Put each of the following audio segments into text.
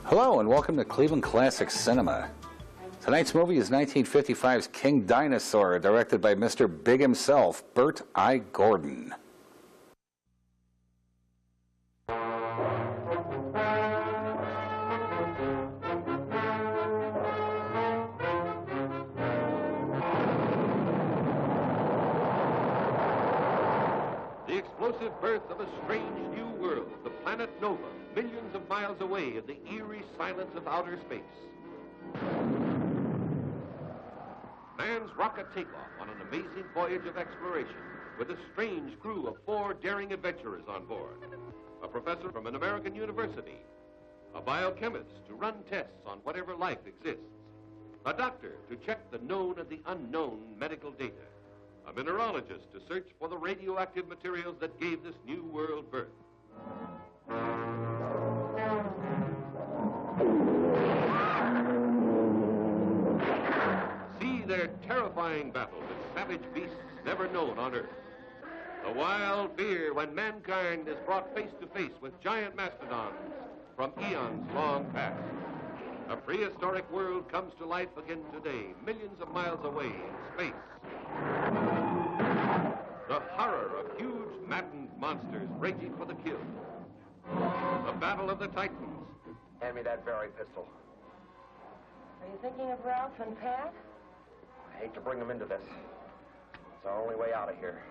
Hello and welcome to Cleveland Classic Cinema. Tonight's movie is 1955's King Dinosaur, directed by Mr. Big himself, Burt I. Gordon. The explosive birth of a strange new world, the planet Nova, millions of miles away in the eerie silence of outer space. Man's rocket takeoff on an amazing voyage of exploration with a strange crew of 4 daring adventurers on board. A professor from an American university, a biochemist to run tests on whatever life exists, a doctor to check the known and the unknown medical data, a mineralogist to search for the radioactive materials that gave this new world birth. See their terrifying battle with savage beasts never known on Earth. The wild fear when mankind is brought face to face with giant mastodons from eons long past. A prehistoric world comes to life again today, millions of miles away in space. The horror of huge, maddened monsters raging for the kill. The battle of the Titans. Hand me that very pistol. Are you thinking of Ralph and Pat? I hate to bring them into this. It's our only way out of here.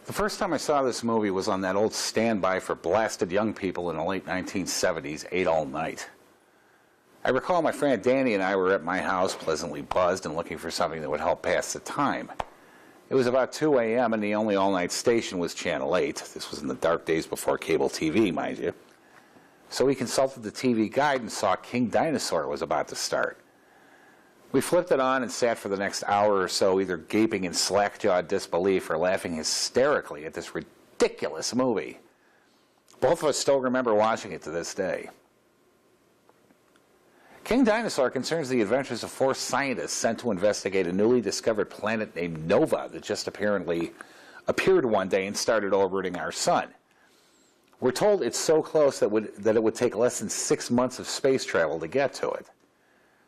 The first time I saw this movie was on that old standby for blasted young people in the late 1970s, 8 All Night. I recall my friend Danny and I were at my house, pleasantly buzzed and looking for something that would help pass the time. It was about 2 a.m. and the only all-night station was Channel 8. This was in the dark days before cable TV, mind you. So we consulted the TV guide and saw King Dinosaur was about to start. We flipped it on and sat for the next hour or so either gaping in slack-jawed disbelief or laughing hysterically at this ridiculous movie. Both of us still remember watching it to this day. King Dinosaur concerns the adventures of 4 scientists sent to investigate a newly discovered planet named Nova that just apparently appeared one day and started orbiting our sun. We're told it's so close that it would take less than 6 months of space travel to get to it.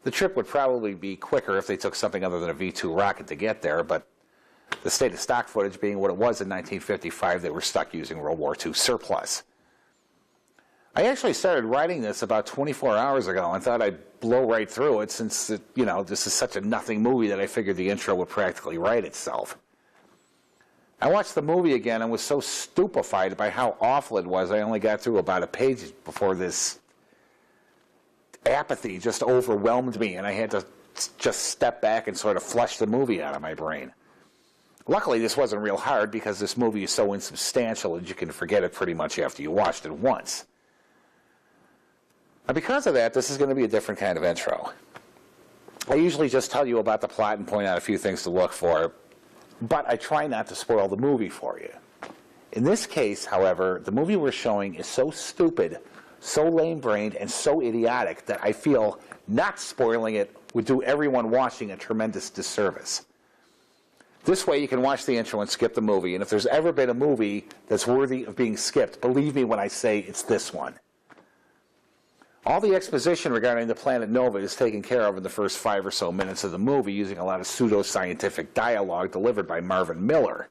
The trip would probably be quicker if they took something other than a V-2 rocket to get there, but the state of stock footage being what it was in 1955, they were stuck using World War II surplus. I actually started writing this about 24 hours ago and thought I'd blow right through it since, this is such a nothing movie that I figured the intro would practically write itself. I watched the movie again and was so stupefied by how awful it was, I only got through about a page before this apathy just overwhelmed me and I had to just step back and sort of flush the movie out of my brain. Luckily, this wasn't real hard because this movie is so insubstantial that you can forget it pretty much after you watched it once. Now, because of that, this is going to be a different kind of intro. I usually just tell you about the plot and point out a few things to look for, but I try not to spoil the movie for you. In this case, however, the movie we're showing is so stupid, so lame-brained, and so idiotic that I feel not spoiling it would do everyone watching a tremendous disservice. This way you can watch the intro and skip the movie, and if there's ever been a movie that's worthy of being skipped, believe me when I say it's this one. All the exposition regarding the planet Nova is taken care of in the first 5 or so minutes of the movie using a lot of pseudo-scientific dialogue delivered by Marvin Miller.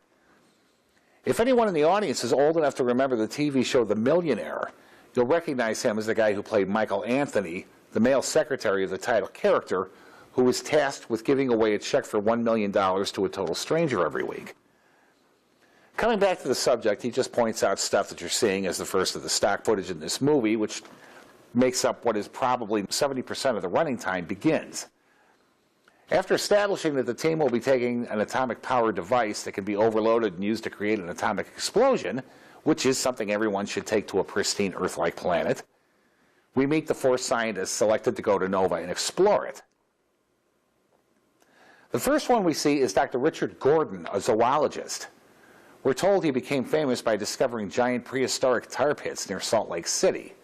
If anyone in the audience is old enough to remember the TV show The Millionaire, you'll recognize him as the guy who played Michael Anthony, the male secretary of the title character, who was tasked with giving away a check for $1 million to a total stranger every week. Coming back to the subject, he just points out stuff that you're seeing as the first of the stock footage in this movie, which makes up what is probably 70% of the running time, begins. After establishing that the team will be taking an atomic-powered device that can be overloaded and used to create an atomic explosion, which is something everyone should take to a pristine Earth-like planet, we meet the 4 scientists selected to go to Nova and explore it. The first one we see is Dr. Richard Gordon, a zoologist. We're told he became famous by discovering giant prehistoric tar pits near Salt Lake City.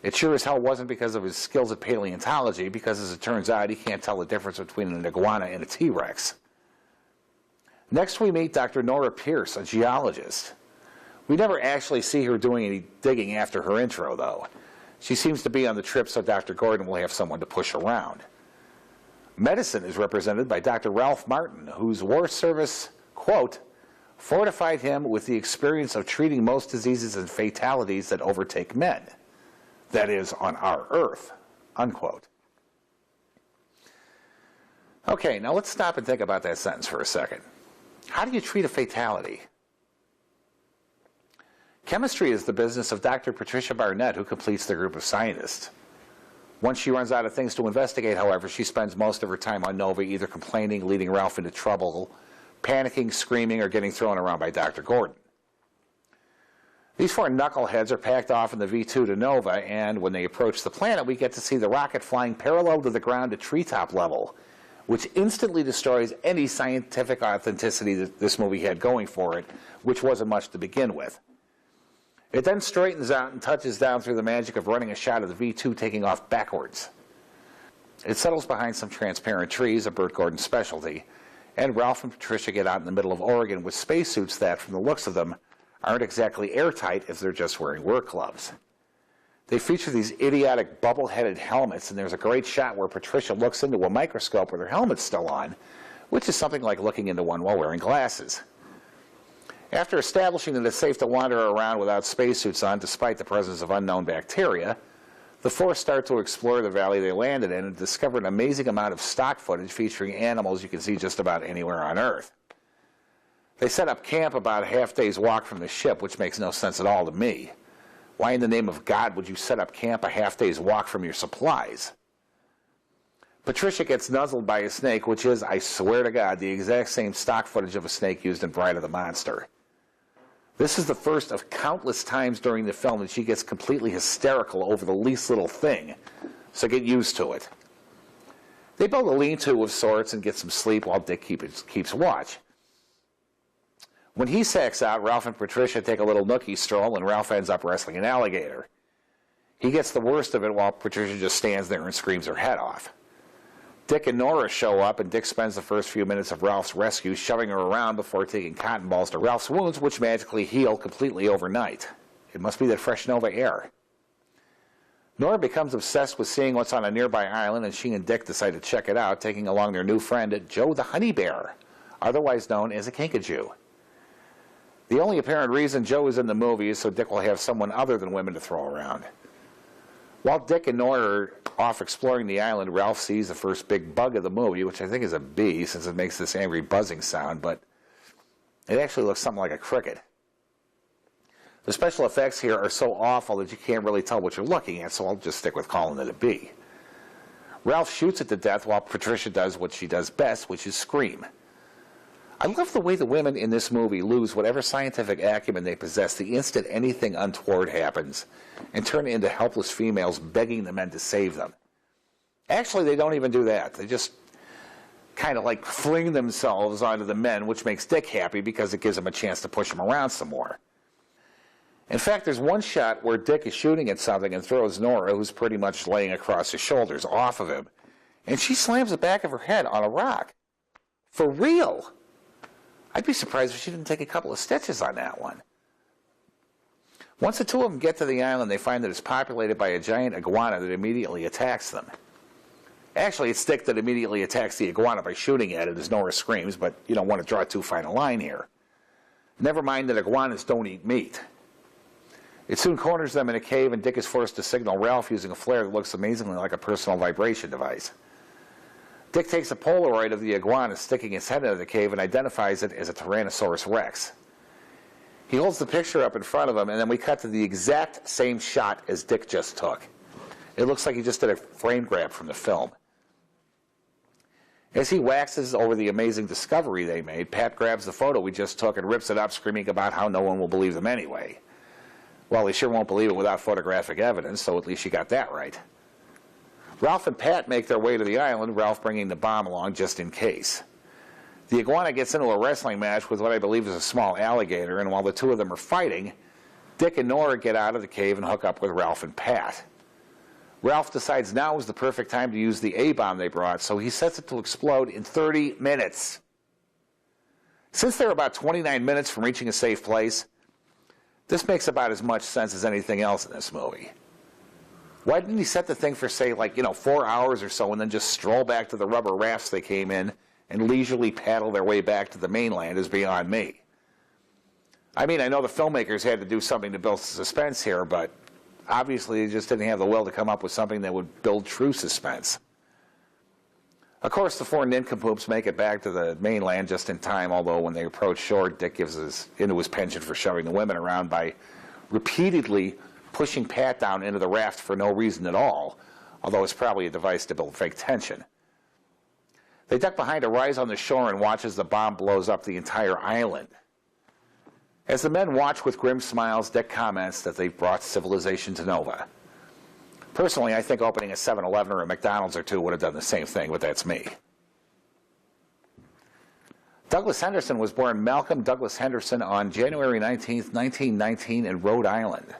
It sure as hell wasn't because of his skills at paleontology, because as it turns out, he can't tell the difference between an iguana and a T-Rex. Next we meet Dr. Nora Pierce, a geologist. We never actually see her doing any digging after her intro, though. She seems to be on the trip, so Dr. Gordon will have someone to push around. Medicine is represented by Dr. Ralph Martin, whose war service, quote, fortified him with the experience of treating most diseases and fatalities that overtake men. That is, on our Earth, unquote. Okay, now let's stop and think about that sentence for a second. How do you treat a fatality? Chemistry is the business of Dr. Patricia Barnett, who completes the group of scientists. Once she runs out of things to investigate, however, she spends most of her time on Nova either complaining, leading Ralph into trouble, panicking, screaming, or getting thrown around by Dr. Gordon. These 4 knuckleheads are packed off in the V2 to Nova, and when they approach the planet, we get to see the rocket flying parallel to the ground at treetop level, which instantly destroys any scientific authenticity that this movie had going for it, which wasn't much to begin with. It then straightens out and touches down through the magic of running a shot of the V2 taking off backwards. It settles behind some transparent trees, a Burt Gordon specialty, and Ralph and Patricia get out in the middle of Oregon with spacesuits that, from the looks of them, aren't exactly airtight if they're just wearing work gloves. They feature these idiotic bubble-headed helmets, and there's a great shot where Patricia looks into a microscope with her helmet still on, which is something like looking into one while wearing glasses. After establishing that it's safe to wander around without spacesuits on despite the presence of unknown bacteria, the 4 start to explore the valley they landed in and discover an amazing amount of stock footage featuring animals you can see just about anywhere on Earth. They set up camp about a half-day's walk from the ship, which makes no sense at all to me. Why in the name of God would you set up camp a half-day's walk from your supplies? Patricia gets nuzzled by a snake, which is, I swear to God, the exact same stock footage of a snake used in Bride of the Monster. This is the first of countless times during the film that she gets completely hysterical over the least little thing, so get used to it. They build a lean-to of sorts and get some sleep while Dick keeps watch. When he sacks out, Ralph and Patricia take a little nookie stroll, and Ralph ends up wrestling an alligator. He gets the worst of it while Patricia just stands there and screams her head off. Dick and Nora show up, and Dick spends the first few minutes of Ralph's rescue shoving her around before taking cotton balls to Ralph's wounds, which magically heal completely overnight. It must be that fresh Nova air. Nora becomes obsessed with seeing what's on a nearby island, and she and Dick decide to check it out, taking along their new friend, Joe the Honey Bear, otherwise known as a kinkajou. The only apparent reason Joe is in the movie is so Dick will have someone other than women to throw around. While Dick and Nora are off exploring the island, Ralph sees the first big bug of the movie, which I think is a bee since it makes this angry buzzing sound, but it actually looks something like a cricket. The special effects here are so awful that you can't really tell what you're looking at, so I'll just stick with calling it a bee. Ralph shoots it to death while Patricia does what she does best, which is scream. I love the way the women in this movie lose whatever scientific acumen they possess the instant anything untoward happens and turn into helpless females begging the men to save them. Actually, they don't even do that. They just kind of like fling themselves onto the men, which makes Dick happy because it gives him a chance to push him around some more. In fact, there's one shot where Dick is shooting at something and throws Nora, who's pretty much laying across his shoulders, off of him, and she slams the back of her head on a rock. For real! I'd be surprised if she didn't take a couple of stitches on that one. Once the two of them get to the island, they find that it's populated by a giant iguana that immediately attacks them. Actually, it's Dick that immediately attacks the iguana by shooting at it as Nora screams, but you don't want to draw too fine a line here. Never mind that iguanas don't eat meat. It soon corners them in a cave, and Dick is forced to signal Ralph using a flare that looks amazingly like a personal vibration device. Dick takes a Polaroid of the iguana sticking its head into the cave and identifies it as a Tyrannosaurus Rex. He holds the picture up in front of him, and then we cut to the exact same shot as Dick just took. It looks like he just did a frame grab from the film. As he waxes over the amazing discovery they made, Pat grabs the photo we just took and rips it up, screaming about how no one will believe them anyway. Well, they sure won't believe it without photographic evidence, so at least you got that right. Ralph and Pat make their way to the island, Ralph bringing the bomb along just in case. The iguana gets into a wrestling match with what I believe is a small alligator, and while the two of them are fighting, Dick and Nora get out of the cave and hook up with Ralph and Pat. Ralph decides now is the perfect time to use the A-bomb they brought, so he sets it to explode in 30 minutes. Since they're about 29 minutes from reaching a safe place, this makes about as much sense as anything else in this movie. Why didn't he set the thing for, say, 4 hours or so and then just stroll back to the rubber rafts they came in and leisurely paddle their way back to the mainland is beyond me. I mean, I know the filmmakers had to do something to build suspense here, but obviously they just didn't have the will to come up with something that would build true suspense. Of course, the four nincompoops make it back to the mainland just in time, although when they approach shore, Dick gives into his penchant for shoving the women around by repeatedly pushing Pat down into the raft for no reason at all, although it's probably a device to build fake tension. They duck behind a rise on the shore and watch as the bomb blows up the entire island. As the men watch with grim smiles, Dick comments that they've brought civilization to Nova. Personally, I think opening a 7-Eleven or a McDonald's or two would have done the same thing, but that's me. Douglas Henderson was born Malcolm Douglas Henderson on January 19, 1919 in Rhode Island.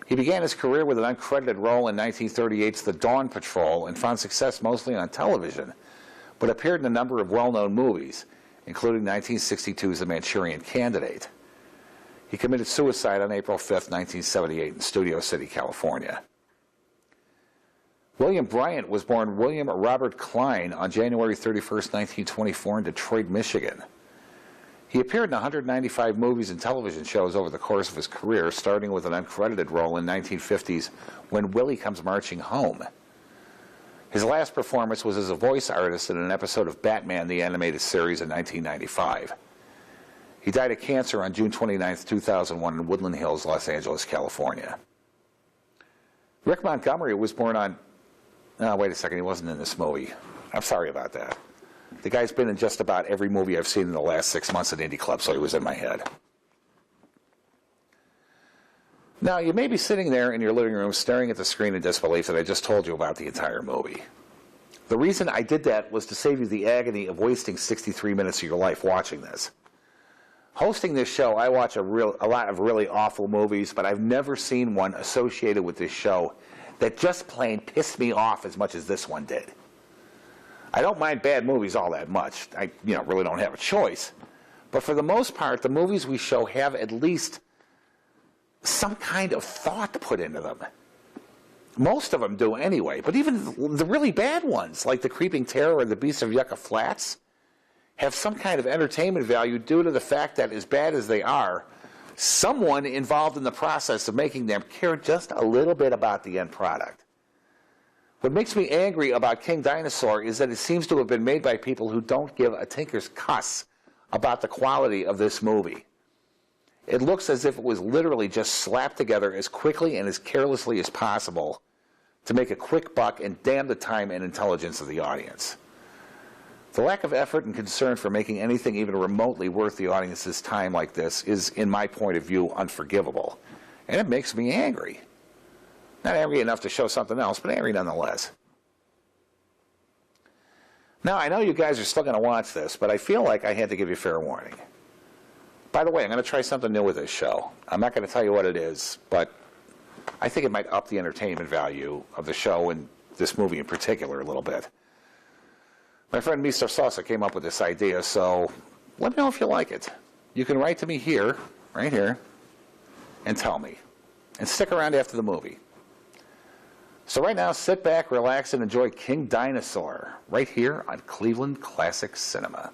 He began his career with an uncredited role in 1938's The Dawn Patrol and found success mostly on television, but appeared in a number of well-known movies, including 1962's The Manchurian Candidate. He committed suicide on April 5, 1978 in Studio City, California. William Bryant was born William Robert Klein on January 31, 1924 in Detroit, Michigan. He appeared in 195 movies and television shows over the course of his career, starting with an uncredited role in 1950's When Willie Comes Marching Home. His last performance was as a voice artist in an episode of Batman the Animated Series in 1995. He died of cancer on June 29, 2001 in Woodland Hills, Los Angeles, California. Rick Montgomery was born on... No, wait a second, he wasn't in this movie. I'm sorry about that. The guy's been in just about every movie I've seen in the last 6 months at Indie Club, so he was in my head. Now, you may be sitting there in your living room staring at the screen in disbelief that I just told you about the entire movie. The reason I did that was to save you the agony of wasting 63 minutes of your life watching this. Hosting this show, I watch a lot of really awful movies, but I've never seen one associated with this show that just plain pissed me off as much as this one did. I don't mind bad movies all that much. I really don't have a choice. But for the most part, the movies we show have at least some kind of thought put into them. Most of them do anyway, but even the really bad ones, like The Creeping Terror or The Beasts of Yucca Flats, have some kind of entertainment value due to the fact that, as bad as they are, someone involved in the process of making them cared just a little bit about the end product. What makes me angry about King Dinosaur is that it seems to have been made by people who don't give a tinker's cuss about the quality of this movie. It looks as if it was literally just slapped together as quickly and as carelessly as possible to make a quick buck and damn the time and intelligence of the audience. The lack of effort and concern for making anything even remotely worth the audience's time like this is, in my point of view, unforgivable. And it makes me angry. Not angry enough to show something else, but angry nonetheless. Now, I know you guys are still going to watch this, but I feel like I had to give you fair warning. By the way, I'm going to try something new with this show. I'm not going to tell you what it is, but I think it might up the entertainment value of the show and this movie in particular a little bit. My friend Mr. Sosa came up with this idea, so let me know if you like it. You can write to me here, right here, and tell me. And stick around after the movie. So right now, sit back, relax, and enjoy King Dinosaur, right here on Cleveland Classic Cinema.